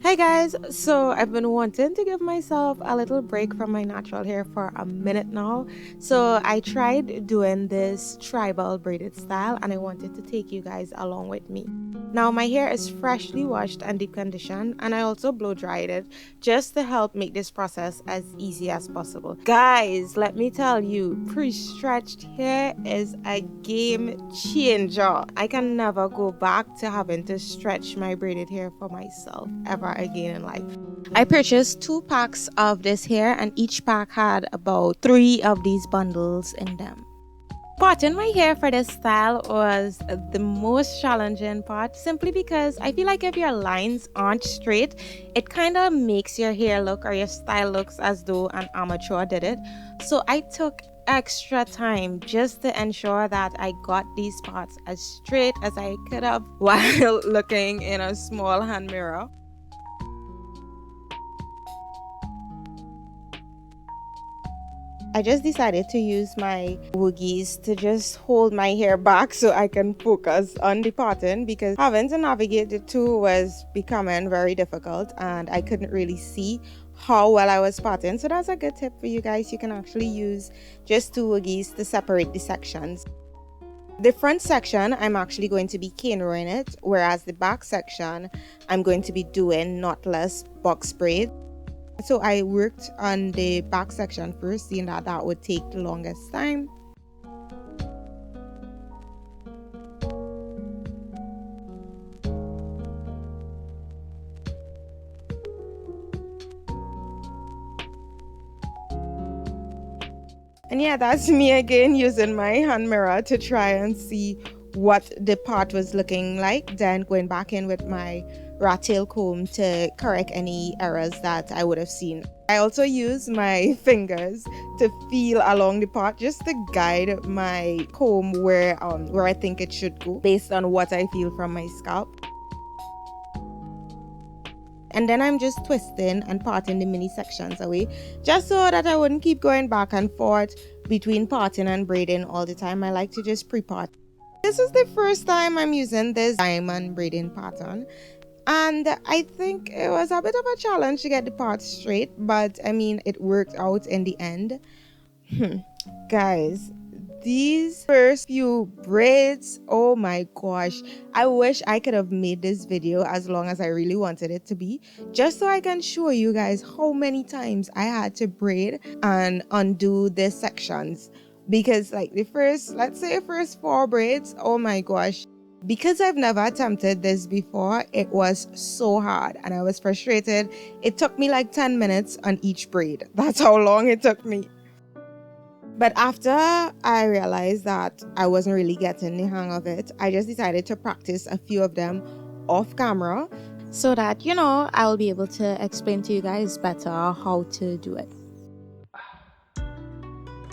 Hey guys, so I've been wanting to give myself a little break from my natural hair for a minute now. So I tried doing this tribal braided style and I wanted to take you guys along with me. Now my hair is freshly washed and deep conditioned, and I also blow dried it just to help make this process as easy as possible. Guys, let me tell you, pre-stretched hair is a game changer. I can never go back to having to stretch my braided hair for myself ever again in life. I purchased 2 packs of this hair and each pack had about 3 of these bundles in them. Parting my hair for this style was the most challenging part, simply because I feel like if your lines aren't straight, it kind of makes your hair look, or your style looks, as though an amateur did it. So I took extra time just to ensure that I got these parts as straight as I could have while looking in a small hand mirror. I just decided to use my woogies to just hold my hair back so I can focus on the parting, because having to navigate the two was becoming very difficult and I couldn't really see how well I was parting. So that's a good tip for you guys. You can actually use just 2 woogies to separate the sections. The front section, I'm actually going to be cane rowing it, whereas the back section, I'm going to be doing knotless box braid. So I worked on the back section first, seeing that that would take the longest time. And yeah, that's me again using my hand mirror to try and see what the part was looking like, then going back in with my rat tail comb to correct any errors that I would have seen. I also use my fingers to feel along the part just to guide my comb where I think it should go based on what I feel from my scalp. And then I'm just twisting and parting the mini sections away, just so that I wouldn't keep going back and forth between parting and braiding all the time. I like to just pre-part. This is the first time I'm using this diamond braiding pattern, and I think it was a bit of a challenge to get the parts straight, but I mean, it worked out in the end. Guys, these first few braids, oh my gosh, I wish I could have made this video as long as I really wanted it to be, just so I can show you guys how many times I had to braid and undo the sections. Because like the first, let's say first 4 braids, oh my gosh, because I've never attempted this before, it was so hard and I was frustrated. It took me like 10 minutes on each braid. That's how long it took me. But after I realized that I wasn't really getting the hang of it, I just decided to practice a few of them off camera so that, I'll be able to explain to you guys better how to do it.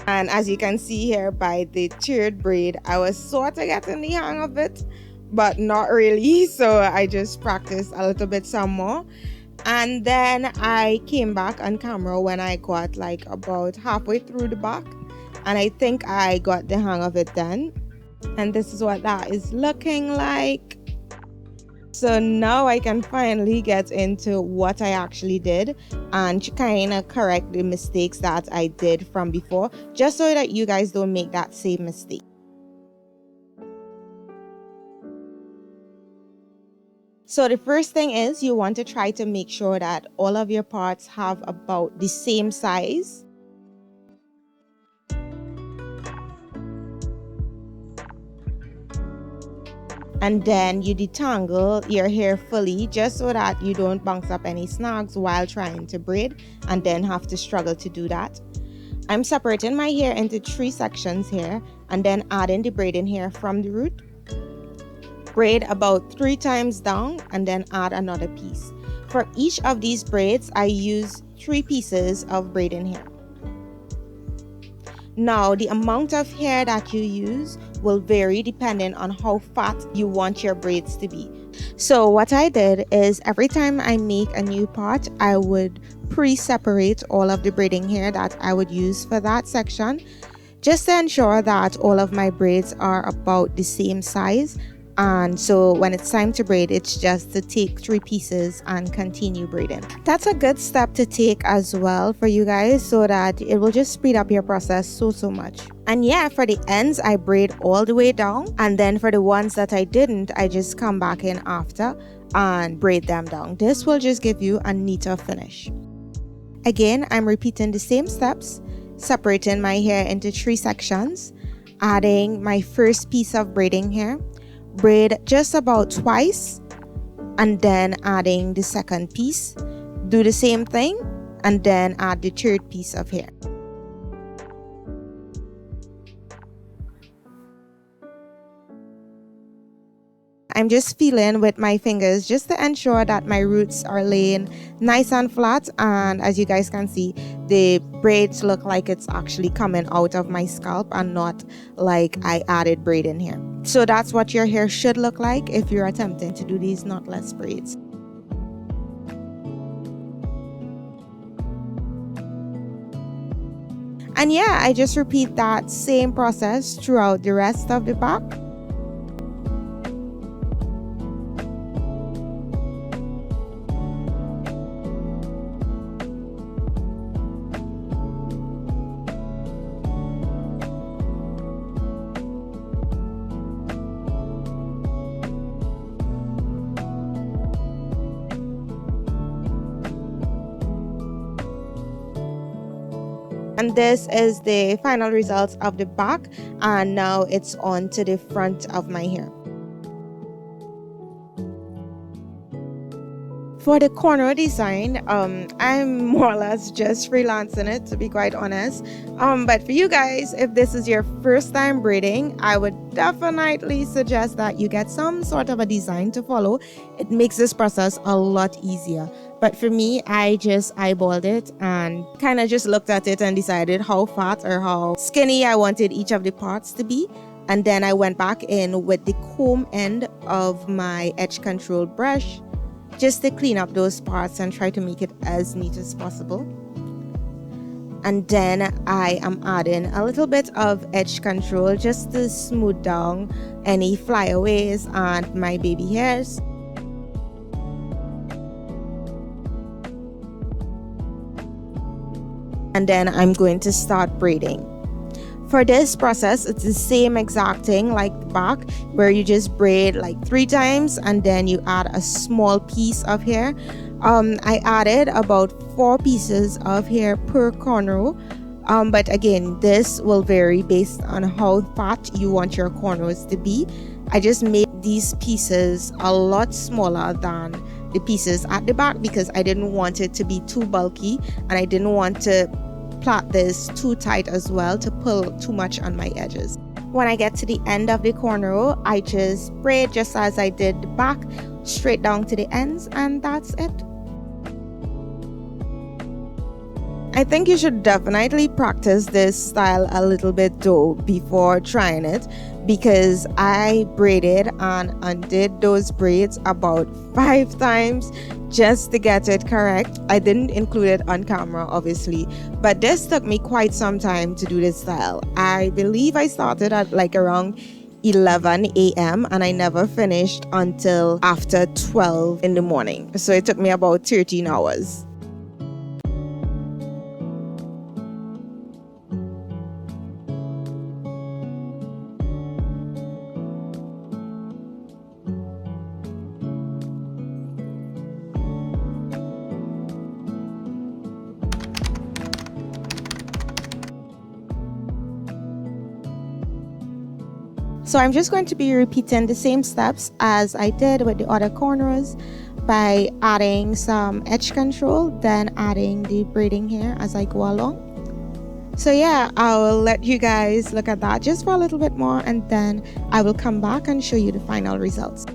And as you can see here by the 3rd braid, I was sort of getting the hang of it, but not really. So I just practiced a little bit some more. And then I came back on camera when I got like about halfway through the back. And I think I got the hang of it then. And this is what that is looking like. So now I can finally get into what I actually did and kind of correct the mistakes that I did from before, just so that you guys don't make that same mistake. So the first thing is you want to try to make sure that all of your parts have about the same size. And then you detangle your hair fully, just so that you don't bounce up any snags while trying to braid and then have to struggle to do that. I'm separating my hair into 3 sections here and then adding the braiding hair from the root. Braid about 3 times down and then add another piece. For each of these braids, I use 3 pieces of braiding hair. Now, the amount of hair that you use will vary depending on how fat you want your braids to be. So what I did is every time I make a new part, I would pre-separate all of the braiding hair that I would use for that section, just to ensure that all of my braids are about the same size And so when it's time to braid, it's just to take 3 pieces and continue braiding. That's a good step to take as well for you guys, so that it will just speed up your process so much. And yeah, for the ends, I braid all the way down, and then for the ones that I didn't, I just come back in after and braid them down. This will just give you a neater finish. Again, I'm repeating the same steps, separating my hair into 3 sections, adding my first piece of braiding hair, braid just about twice, and then adding the second piece. Do the same thing, and then add the third piece of hair. I'm just feeling with my fingers just to ensure that my roots are laying nice and flat, and as you guys can see, the braids look like it's actually coming out of my scalp and not like I added braid in here. So that's what your hair should look like if you're attempting to do these knotless braids. And yeah, I just repeat that same process throughout the rest of the back. And this is the final results of the back, and now it's on to the front of my hair. For the corner design, I'm more or less just freelancing it, to be quite honest. But for you guys, if this is your first time braiding, I would definitely suggest that you get some sort of a design to follow. It makes this process a lot easier. But for me, I just eyeballed it and kind of just looked at it and decided how fat or how skinny I wanted each of the parts to be. And then I went back in with the comb end of my edge control brush, just to clean up those parts and try to make it as neat as possible. And then I am adding a little bit of edge control just to smooth down any flyaways and my baby hairs. And then I'm going to start braiding. For this process, it's the same exact thing like the back, where you just braid like 3 times and then you add a small piece of hair. I added about 4 pieces of hair per cornrow, but again, this will vary based on how fat you want your cornrows to be. I just made these pieces a lot smaller than the pieces at the back because I didn't want it to be too bulky, and I didn't want to plait this too tight as well to pull too much on my edges. When I get to the end of the cornrow, I just braid just as I did the back, straight down to the ends, and that's it. I think you should definitely practice this style a little bit though before trying it, because I braided and undid those braids about 5 times just to get it correct. I didn't include it on camera obviously, but this took me quite some time to do this style. I believe I started at like around 11 a.m. and I never finished until after 12 in the morning, so it took me about 13 hours. So I'm just going to be repeating the same steps as I did with the other cornrows by adding some edge control, then adding the braiding hair as I go along. So yeah, I will let you guys look at that just for a little bit more, and then I will come back and show you the final results.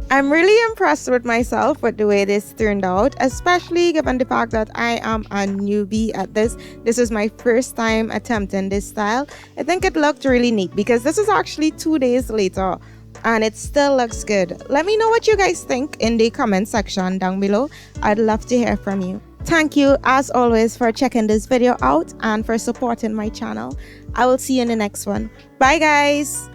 I'm really impressed with myself with the way this turned out, especially given the fact that I am a newbie at this. This is my first time attempting this style. I think it looked really neat because this is actually 2 days later and it still looks good. Let me know what you guys think in the comment section down below. I'd love to hear from you. Thank you as always for checking this video out and for supporting my channel. I will see you in the next one. Bye guys!